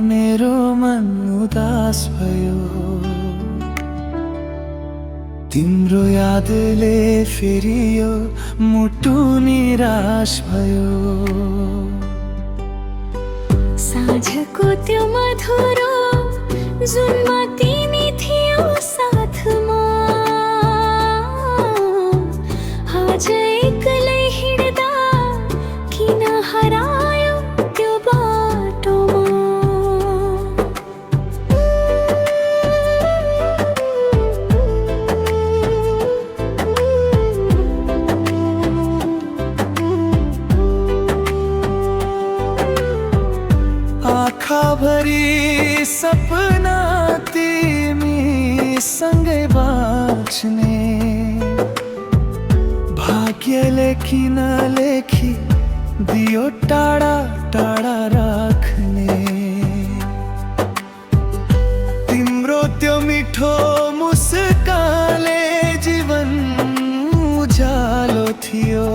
मेरो मन उदास भयो। तिम्रो यादले फेरि यो मुटु निराश भयो। साँझको त्यो मधुरो जुनमा तिमी थियौ साथमा, आज एक्लै हिँड्दा किन हरायो त्यो बाटोमा। आँखाभरि सपना तिमी सँगै बाँच्ने, भाग्यले किन लेखी दियो टाढा टाढा राख्ने। तिम्रो त्यो मिठो मुस्कानले जीवन उज्यालो थियो।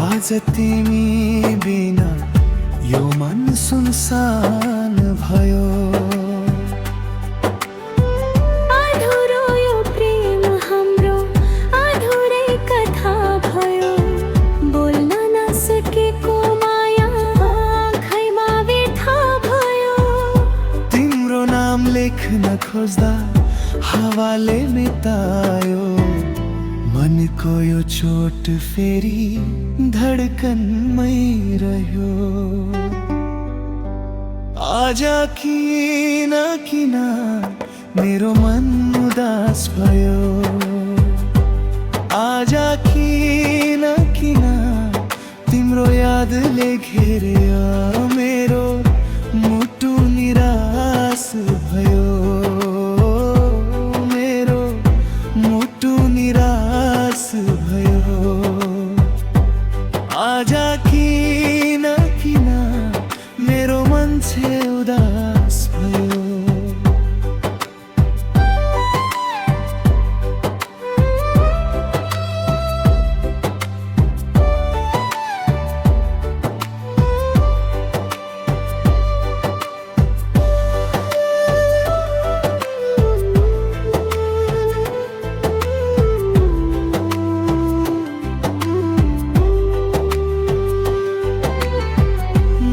आज तिमी बिना यो मन सुनसान भयो। अधुरो यो प्रेम हाम्रो अधुरै कथा भयो। बोल्न नसकेको माया आँखैमा व्यथा भयो। तिम्रो नाम लेख्न खोज्दा हावाले मेटायो। मनको यो चोट फेरि धडकनमै रह्यो। आजा किन किन मेरो मन उदास भयो। आजा किन किन तिम्रो यादले घेर्यो मेरो मुटु निराश भयो। मेरो मुटु निराश भयो। आजा किन किन मेरो मन चाहिँ उदास भयो।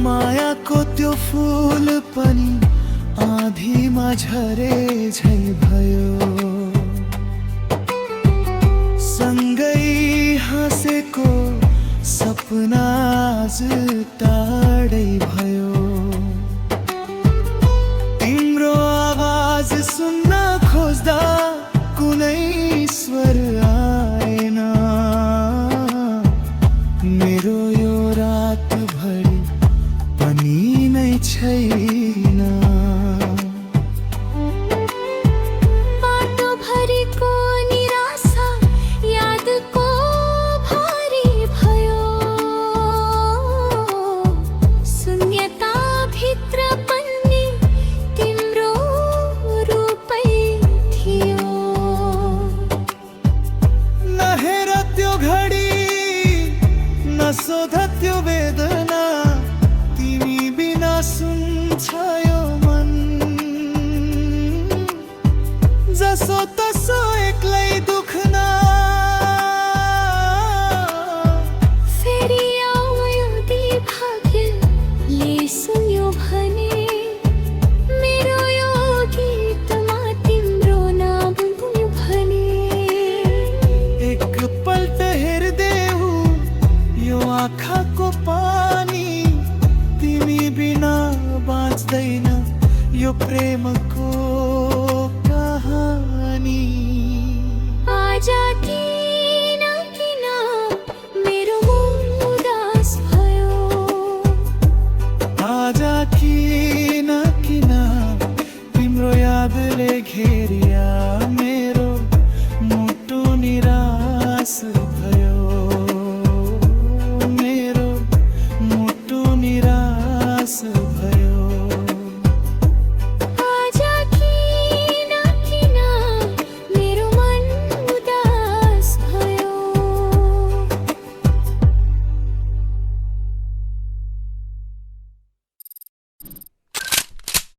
मायाको त्यो फूल पनि आँधीमा झरे झै भयो। सँगै हाँसेको सपना आज टाढै भयो। तिम्रो आवाज सुन्न खोज्दा कुनै स्वर आएन। मेरो यो रातभरि पनि नै छैन। बाटोभरिको निराशा यादको भारी भयो। शून्यताभित्र पनि तिम्रो रूपै थियो। नहेर त्यो घडी नसोध त्यो वेदना, तिमी बिना सुन्छ यो मन। जसो तसो एक्लै दुख्न फेरि आऊ यदि भाग्यले सुन्यो भने, मेरो यो गीतमा तिम्रो नाम बुन्यो भने। एकपल्ट हेर्देऊ यो आँखाको पानी, तिमी बिना बाँच्दैन यो प्रेमको कहानी। आजा किन किन मेरो मन उदास भयो। आजा किन किन तिम्रो यादले घेरिया